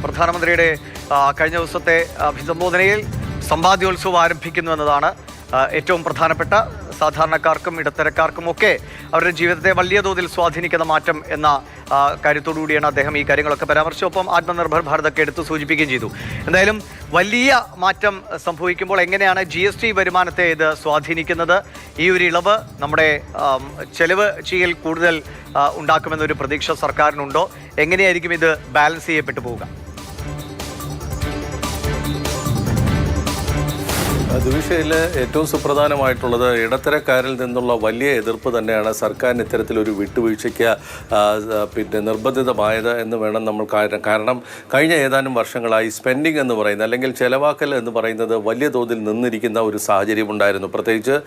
പ്രധാനമന്ത്രിയുടെ കഴിഞ്ഞ ദിവസത്തെ അഭിസംബോധനയിൽ സമ്പാദ്യോത്സവം ആരംഭിക്കുന്നു എന്നതാണ് ഏറ്റവും പ്രധാനപ്പെട്ട. സാധാരണക്കാർക്കും ഇടത്തരക്കാർക്കും ഒക്കെ അവരുടെ ജീവിതത്തെ വലിയ തോതിൽ സ്വാധീനിക്കുന്ന മാറ്റം എന്ന കാര്യത്തോടുകൂടിയാണ് അദ്ദേഹം ഈ കാര്യങ്ങളൊക്കെ പരാമർശിച്ചൊപ്പം ആത്മനിർഭർ ഭാരതൊക്കെ എടുത്ത് സൂചിപ്പിക്കുകയും ചെയ്തു. എന്തായാലും വലിയ മാറ്റം സംഭവിക്കുമ്പോൾ എങ്ങനെയാണ് GST വരുമാനത്തെ ഇത് സ്വാധീനിക്കുന്നത്? ഈ ഒരു ഇളവ് നമ്മുടെ ചെലവ് ചെയ്യൽ കൂടുതൽ ഉണ്ടാക്കുമെന്നൊരു പ്രതീക്ഷ സർക്കാരിനുണ്ടോ? എങ്ങനെയായിരിക്കും ഇത് ബാലൻസ് ചെയ്യപ്പെട്ടു പോവുക? ദിവിഷയിൽ ഏറ്റവും സുപ്രധാനമായിട്ടുള്ളത് ഇടത്തരക്കാരിൽ നിന്നുള്ള വലിയ എതിർപ്പ് തന്നെയാണ് സർക്കാരിന് ഇത്തരത്തിലൊരു വിട്ടുവീഴ്ചയ്ക്ക് നിർബന്ധിതമായത് എന്ന് വേണം നമ്മൾ കാരണം കഴിഞ്ഞ ഏതാനും വർഷങ്ങളായി സ്പെൻഡിങ് എന്ന് പറയുന്നത് അല്ലെങ്കിൽ ചെലവാക്കൽ എന്ന് പറയുന്നത് വലിയ തോതിൽ നിന്നിരിക്കുന്ന ഒരു സാഹചര്യം ഉണ്ടായിരുന്നു. പ്രത്യേകിച്ച്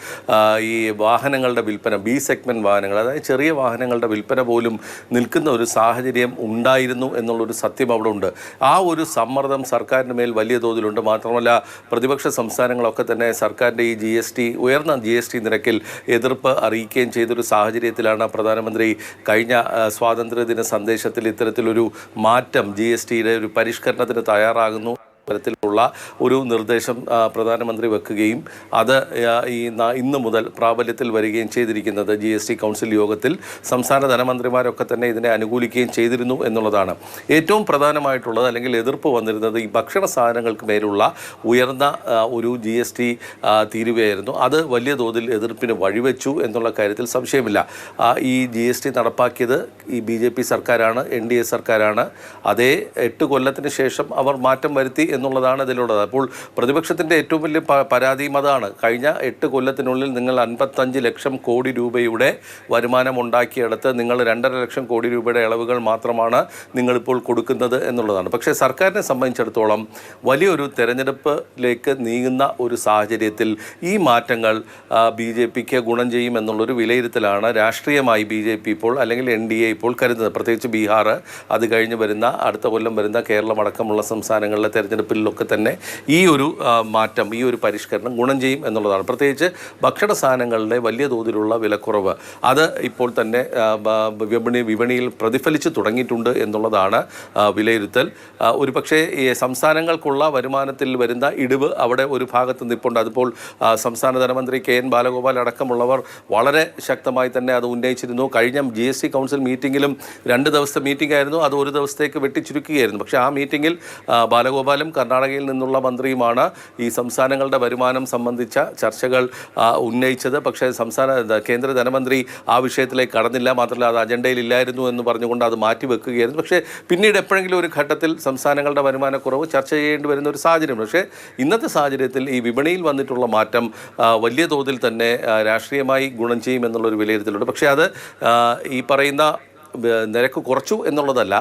ഈ വാഹനങ്ങളുടെ വിൽപ്പന, B സെഗ്മെൻറ്റ് വാഹനങ്ങൾ, അതായത് ചെറിയ വാഹനങ്ങളുടെ വിൽപ്പന പോലും നിൽക്കുന്ന ഒരു സാഹചര്യം ഉണ്ടായിരുന്നു എന്നുള്ളൊരു സത്യം അവിടെ ഉണ്ട്. ആ ഒരു സമ്മർദ്ദം സർക്കാരിന് മേൽ വലിയ തോതിലുണ്ട്. മാത്രമല്ല പ്രതിപക്ഷ സംസ്ഥാനങ്ങളൊക്കെ തന്നെ സർക്കാരിൻ്റെ ഈ ഉയർന്ന GST നിരക്കിൽ എതിർപ്പ് അറിയിക്കുകയും ചെയ്തൊരു സാഹചര്യത്തിലാണ് പ്രധാനമന്ത്രി കഴിഞ്ഞ സ്വാതന്ത്ര്യദിന സന്ദേശത്തിൽ ഇത്തരത്തിലൊരു മാറ്റം GSTയുടെ ഒരു പരിഷ്കരണത്തിന് തയ്യാറാകുന്നു തരത്തിലുള്ള ഒരു നിർദ്ദേശം പ്രധാനമന്ത്രി വെക്കുകയും അത് ഇന്ന് മുതൽ പ്രാബല്യത്തിൽ വരികയും ചെയ്തിരിക്കുന്നത് GST കൗൺസിൽ യോഗത്തിൽ സംസ്ഥാന ധനമന്ത്രിമാരൊക്കെ തന്നെ ഇതിനെ അനുകൂലിക്കുകയും ചെയ്തിരുന്നു എന്നുള്ളതാണ്. ഏറ്റവും പ്രധാനമായിട്ടുള്ളത് അല്ലെങ്കിൽ എതിർപ്പ് വന്നിരുന്നത് ഈ ഭക്ഷണ സാധനങ്ങൾക്ക് മേലുള്ള ഉയർന്ന ഒരു GST തീരുവയായിരുന്നു. അത് വലിയ തോതിൽ എതിർപ്പിന് വഴിവെച്ചു എന്നുള്ള കാര്യത്തിൽ സംശയമില്ല. ഈ GST നടപ്പാക്കിയത് ഈ BJP സർക്കാരാണ്, NDA സർക്കാരാണ്. അതേ 8 കൊല്ലത്തിന് ശേഷം അവർ മാറ്റം വരുത്തി എന്നുള്ളതാണ് ഇതിലുള്ളത്. അപ്പോൾ പ്രതിപക്ഷത്തിൻ്റെ ഏറ്റവും വലിയ പരാതിയും അതാണ്. കഴിഞ്ഞ 8 കൊല്ലത്തിനുള്ളിൽ നിങ്ങൾ 55 ലക്ഷം കോടി രൂപയുടെ വരുമാനം ഉണ്ടാക്കിയെടുത്ത് നിങ്ങൾ 2.5 ലക്ഷം കോടി രൂപയുടെ ഇളവുകൾ മാത്രമാണ് നിങ്ങളിപ്പോൾ കൊടുക്കുന്നത് എന്നുള്ളതാണ്. പക്ഷേ സർക്കാരിനെ സംബന്ധിച്ചിടത്തോളം വലിയൊരു തെരഞ്ഞെടുപ്പിലേക്ക് നീങ്ങുന്ന ഒരു സാഹചര്യത്തിൽ ഈ മാറ്റങ്ങൾ BJPക്ക് ഗുണം ചെയ്യും എന്നുള്ളൊരു വിലയിരുത്തലാണ് രാഷ്ട്രീയമായി BJP ഇപ്പോൾ അല്ലെങ്കിൽ NDA ഇപ്പോൾ കരുതുന്നത്. പ്രത്യേകിച്ച് ബീഹാർ, അത് കഴിഞ്ഞ് വരുന്ന അടുത്ത കൊല്ലം വരുന്ന കേരളം അടക്കമുള്ള സംസ്ഥാനങ്ങളിലെ തെരഞ്ഞെടുപ്പിലൊക്കെ തന്നെ ഈ ഒരു മാറ്റം, ഈ ഒരു പരിഷ്കരണം ഗുണം ചെയ്യും എന്നുള്ളതാണ്. പ്രത്യേകിച്ച് ഭക്ഷണ സാധനങ്ങളുടെ വലിയ തോതിലുള്ള വിലക്കുറവ് അത് ഇപ്പോൾ തന്നെ വിപണിയിൽ പ്രതിഫലിച്ച് തുടങ്ങിയിട്ടുണ്ട് എന്നുള്ളതാണ് വിലയിരുത്തൽ. ഒരു പക്ഷേ ഈ സംസ്ഥാനങ്ങൾക്കുള്ള വരുമാനത്തിൽ വരുന്ന ഇടിവ് അവിടെ ഒരു ഭാഗത്ത് നിൽപ്പുണ്ട്. അതിപ്പോൾ സംസ്ഥാന ധനമന്ത്രി KN ബാലഗോപാൽ അടക്കമുള്ളവർ വളരെ ശക്തമായി തന്നെ അത് ഉന്നയിച്ചിരുന്നു. കഴിഞ്ഞ GST കൗൺസിൽ മീറ്റിങ്ങിലും 2 ദിവസത്തെ മീറ്റിംഗ് ആയിരുന്നു, അത് ഒരു ദിവസത്തേക്ക് വെട്ടിച്ചുരുക്കുകയായിരുന്നു. പക്ഷേ ആ മീറ്റിങ്ങിൽ ബാലഗോപാലും കർണാടകയിൽ നിന്നുള്ള മന്ത്രിയുമാണ് ഈ സംസ്ഥാനങ്ങളുടെ വരുമാനം സംബന്ധിച്ച ചർച്ചകൾ ഉന്നയിച്ചത്. പക്ഷേ കേന്ദ്ര ധനമന്ത്രി ആ വിഷയത്തിലേക്ക് കടന്നില്ല. മാത്രമല്ല അത് അജണ്ടയിലില്ലായിരുന്നു എന്ന് പറഞ്ഞുകൊണ്ട് അത് മാറ്റിവെക്കുകയായിരുന്നു. പക്ഷേ പിന്നീട് എപ്പോഴെങ്കിലും ഒരു ഘട്ടത്തിൽ സംസ്ഥാനങ്ങളുടെ വരുമാനക്കുറവ് ചർച്ച ചെയ്യേണ്ടി വരുന്ന ഒരു സാഹചര്യം. പക്ഷേ ഇന്നത്തെ സാഹചര്യത്തിൽ ഈ വിപണിയിൽ വന്നിട്ടുള്ള മാറ്റം വലിയ തോതിൽ തന്നെ രാഷ്ട്രീയമായി ഗുണം ചെയ്യുമെന്നുള്ളൊരു വിലയിരുത്തലുണ്ട്. പക്ഷേ അത് ഈ പറയുന്ന നിരക്ക് കുറച്ചു എന്നുള്ളതല്ല,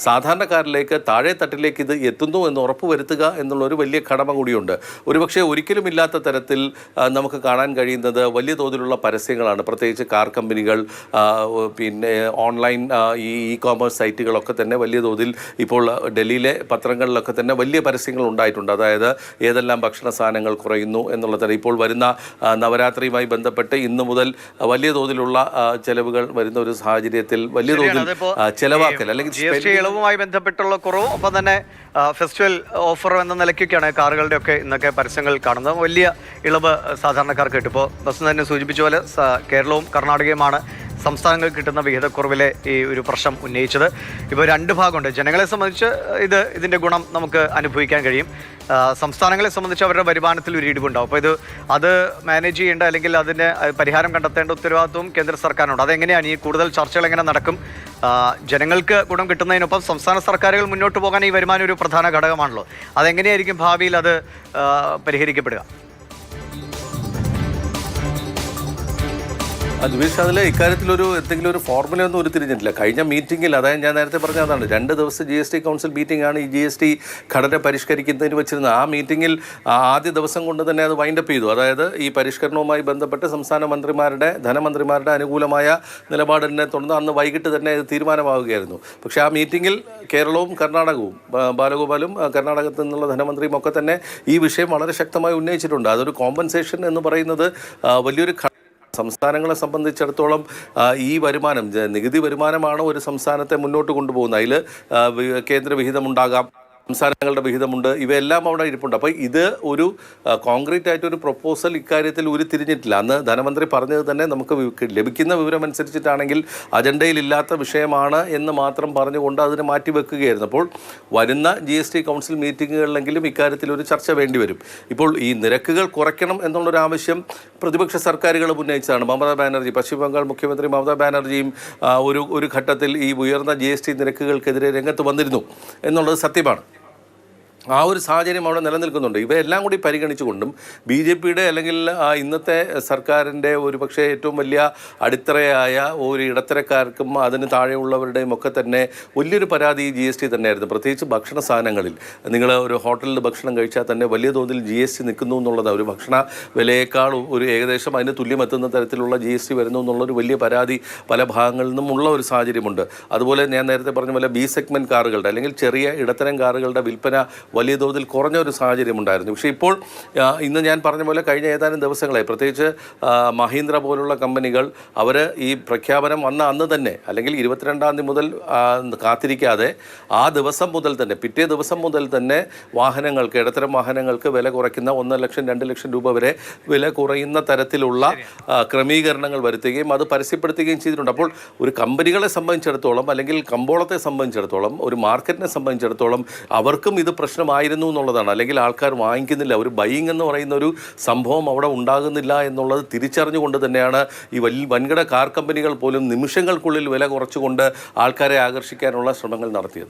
സാധാരണക്കാരിലേക്ക് താഴെ തട്ടിലേക്ക് ഇത് എത്തുന്നു എന്ന് ഉറപ്പുവരുത്തുക എന്നുള്ളൊരു വലിയ കടമ കൂടിയുണ്ട്. ഒരുപക്ഷെ ഒരിക്കലും ഇല്ലാത്ത തരത്തിൽ നമുക്ക് കാണാൻ കഴിയുന്നത് വലിയ തോതിലുള്ള പരസ്യങ്ങളാണ്. പ്രത്യേകിച്ച് കാർ കമ്പനികൾ, പിന്നെ ഓൺലൈൻ ഇ-കോമേഴ്സ് സൈറ്റുകളൊക്കെ തന്നെ വലിയ തോതിൽ ഇപ്പോൾ ഡൽഹിയിലെ പത്രങ്ങളിലൊക്കെ തന്നെ വലിയ പരസ്യങ്ങൾ ഉണ്ടായിട്ടുണ്ട്. അതായത് ഏതെല്ലാം ഭക്ഷണ സാധനങ്ങൾ കുറയുന്നു എന്നുള്ളത്. ഇപ്പോൾ വരുന്ന നവരാത്രിയുമായി ബന്ധപ്പെട്ട് ഇന്ന് മുതൽ വലിയ തോതിലുള്ള ചെലവുകൾ വരുന്ന ഒരു സാഹചര്യത്തിൽ വലിയ ചെലവാക്കൽ അല്ലെങ്കിൽ GST ഇളവുമായി ബന്ധപ്പെട്ടുള്ള കുറവും ഒപ്പം തന്നെ ഫെസ്റ്റിവൽ ഓഫർ എന്ന നിലയ്ക്കൊക്കെയാണ് കാറുകളുടെ ഒക്കെ ഇന്നൊക്കെ പരസ്യങ്ങൾ കാണുന്നത്. വലിയ ഇളവ് സാധാരണക്കാർക്ക് കിട്ടും. ഇപ്പോൾ ബസ് തന്നെ സൂചിപ്പിച്ച പോലെ കേരളവും കർണാടകയുമാണ് സംസ്ഥാനങ്ങൾക്ക് കിട്ടുന്ന വിഹിതക്കുറവിലെ ഈ ഒരു പ്രശ്നം ഉന്നയിച്ചത്. ഇപ്പോൾ 2 ഭാഗമുണ്ട്. ജനങ്ങളെ സംബന്ധിച്ച് ഇതിൻ്റെ ഗുണം നമുക്ക് അനുഭവിക്കാൻ കഴിയും. സംസ്ഥാനങ്ങളെ സംബന്ധിച്ച് അവരുടെ വരുമാനത്തിൽ ഒരു ഇടിവുണ്ടാവും. അപ്പോൾ അത് മാനേജ് ചെയ്യേണ്ട അല്ലെങ്കിൽ അതിന് പരിഹാരം കണ്ടെത്തേണ്ട ഉത്തരവാദിത്വവും കേന്ദ്ര സർക്കാരിനുണ്ട്. അതെങ്ങനെയാണ് ഈ കൂടുതൽ ചർച്ചകൾ എങ്ങനെ നടക്കും? ജനങ്ങൾക്ക് ഗുണം കിട്ടുന്നതിനൊപ്പം സംസ്ഥാന സർക്കാരുകൾ മുന്നോട്ട് പോകാൻ ഈ വരുമാനം ഒരു പ്രധാന ഘടകമാണല്ലോ. അതെങ്ങനെയായിരിക്കും ഭാവിയിൽ അത് പരിഹരിക്കപ്പെടുക? ദ്വേഷ്, അതിൽ ഇക്കാര്യത്തിലൊരു എന്തെങ്കിലും ഒരു ഫോർമുലയൊന്നും ഉരുത്തിരിഞ്ഞിട്ടില്ല. കഴിഞ്ഞ മീറ്റിങ്ങിൽ, അതായത് ഞാൻ നേരത്തെ പറഞ്ഞതാണ്, 2 ദിവസം GST കൗൺസിൽ മീറ്റിംഗ് ആണ് ഈ GST ഘടന പരിഷ്കരിക്കുന്നതിന് വെച്ചിരുന്നത്. ആ മീറ്റിങ്ങിൽ ആദ്യ ദിവസം കൊണ്ട് തന്നെ അത് വൈൻഡപ്പ് ചെയ്തു. അതായത് ഈ പരിഷ്കരണവുമായി ബന്ധപ്പെട്ട് സംസ്ഥാന ധനമന്ത്രിമാരുടെ അനുകൂലമായ നിലപാടിനെ തുടർന്ന് അന്ന് വൈകിട്ട് തന്നെ ഇത് തീരുമാനമാവുകയായിരുന്നു. പക്ഷേ ആ മീറ്റിങ്ങിൽ കേരളവും കർണാടകവും, ബാലഗോപാലും കർണാടകത്തിൽ നിന്നുള്ള ധനമന്ത്രിയും ഒക്കെ തന്നെ ഈ വിഷയം വളരെ ശക്തമായി ഉന്നയിച്ചിട്ടുണ്ട്. അതൊരു കോമ്പൻസേഷൻ എന്ന് പറയുന്നത് വലിയൊരു സംസ്ഥാനങ്ങളെ സംബന്ധിച്ചിടത്തോളം ഈ വരുമാനം, നികുതി വരുമാനമാണ് ഒരു സംസ്ഥാനത്തെ മുന്നോട്ട് കൊണ്ടുപോകുന്നത്. അതിൽ കേന്ദ്ര വിഹിതമുണ്ടാകാം, സംസ്ഥാനങ്ങളുടെ വിഹിതമുണ്ട്, ഇവയെല്ലാം അവിടെ ഇരിപ്പുണ്ട്. അപ്പോൾ ഇത് ഒരു കോൺക്രീറ്റ് ആയിട്ടൊരു പ്രൊപ്പോസൽ ഇക്കാര്യത്തിൽ ഉരുത്തിരിഞ്ഞിട്ടില്ല. അന്ന് ധനമന്ത്രി പറഞ്ഞത് തന്നെ നമുക്ക് ലഭിക്കുന്ന വിവരം അനുസരിച്ചിട്ടാണെങ്കിൽ അജണ്ടയിലില്ലാത്ത വിഷയമാണ് എന്ന് മാത്രം പറഞ്ഞുകൊണ്ട് അതിനെ മാറ്റിവെക്കുകയായിരുന്നു. അപ്പോൾ വരുന്ന GST കൗൺസിൽ മീറ്റിങ്ങുകളിലെങ്കിലും ഇക്കാര്യത്തിൽ ഒരു ചർച്ച വേണ്ടിവരും. ഇപ്പോൾ ഈ നിരക്കുകൾ കുറയ്ക്കണം എന്നുള്ളൊരു ആവശ്യം പ്രതിപക്ഷ സർക്കാരുകൾ ഉന്നയിച്ചതാണ്. മമതാ ബാനർജി, പശ്ചിമ ബംഗാൾ മുഖ്യമന്ത്രി മമതാ ബാനർജിയും ഒരു ഘട്ടത്തിൽ ഈ ഉയർന്ന GST നിരക്കുകൾക്കെതിരെ രംഗത്ത് വന്നിരുന്നു എന്നുള്ളത് സത്യമാണ്. ആ ഒരു സാഹചര്യം അവിടെ നിലനിൽക്കുന്നുണ്ട്. ഇവയെല്ലാം കൂടി പരിഗണിച്ചുകൊണ്ടും BJPയുടെ അല്ലെങ്കിൽ ഇന്നത്തെ സർക്കാരിൻ്റെ ഒരു പക്ഷേ ഏറ്റവും വലിയ അടിത്തറയായ ഒരു ഇടത്തരക്കാർക്കും അതിന് താഴെയുള്ളവരുടെയും ഒക്കെ തന്നെ വലിയൊരു പരാതി GST തന്നെയായിരുന്നു. പ്രത്യേകിച്ച് ഭക്ഷണ സാധനങ്ങളിൽ നിങ്ങൾ ഒരു ഹോട്ടലിൽ ഭക്ഷണം കഴിച്ചാൽ തന്നെ വലിയ തോതിൽ GST നിൽക്കുന്നു എന്നുള്ളത്, ഒരു ഭക്ഷണ വിലയേക്കാൾ ഒരു ഏകദേശം അതിന് തുല്യമെത്തുന്ന തരത്തിലുള്ള GST വരുന്നു എന്നുള്ളൊരു വലിയ പരാതി പല ഭാഗങ്ങളിൽ നിന്നും ഉള്ള ഒരു സാഹചര്യമുണ്ട്. അതുപോലെ ഞാൻ നേരത്തെ പറഞ്ഞ പോലെ B സെഗ്മെൻറ്റ് കാറുകളുടെ അല്ലെങ്കിൽ ചെറിയ ഇടത്തരം കാറുകളുടെ വിൽപ്പന വലിയ തോതിൽ കുറഞ്ഞ ഒരു സാഹചര്യം ഉണ്ടായിരുന്നു. പക്ഷേ ഇപ്പോൾ ഇന്ന് ഞാൻ പറഞ്ഞ പോലെ കഴിഞ്ഞ ഏതാനും ദിവസങ്ങളായി പ്രത്യേകിച്ച് മഹീന്ദ്ര പോലുള്ള കമ്പനികൾ അവർ ഈ പ്രഖ്യാപനം വന്ന അന്ന് തന്നെ അല്ലെങ്കിൽ 22-ാം തീയതി മുതൽ കാത്തിരിക്കാതെ ആ ദിവസം മുതൽ തന്നെ പിറ്റേ ദിവസം മുതൽ തന്നെ വാഹനങ്ങൾക്ക്, ഇടത്തരം വാഹനങ്ങൾക്ക് വില കുറയ്ക്കുന്ന 1 ലക്ഷം 2 ലക്ഷം രൂപ വരെ വില കുറയുന്ന തരത്തിലുള്ള ക്രമീകരണങ്ങൾ വരുത്തുകയും അത് പരസ്യപ്പെടുത്തുകയും ചെയ്തിട്ടുണ്ട്. അപ്പോൾ ഒരു കമ്പനികളെ സംബന്ധിച്ചിടത്തോളം അല്ലെങ്കിൽ കമ്പോളത്തെ സംബന്ധിച്ചിടത്തോളം ഒരു മാർക്കറ്റിനെ സംബന്ധിച്ചിടത്തോളം അവർക്കും ഇത് പ്രശ്നമായിരുന്നു എന്നുള്ളതാണ്. അല്ലെങ്കിൽ ആൾക്കാർ വാങ്ങിക്കുന്നില്ല, ഒരു ബൈയിങ് എന്ന് പറയുന്ന ഒരു സംഭവം അവിടെ ഉണ്ടാകുന്നില്ല എന്നുള്ളത് തിരിച്ചറിഞ്ഞുകൊണ്ട് തന്നെയാണ് ഈ വൻകിട കാർ കമ്പനികൾ പോലും നിമിഷങ്ങൾക്കുള്ളിൽ വില കുറച്ചുകൊണ്ട് ആൾക്കാരെ ആകർഷിക്കാനുള്ള ശ്രമങ്ങൾ നടത്തിയത്.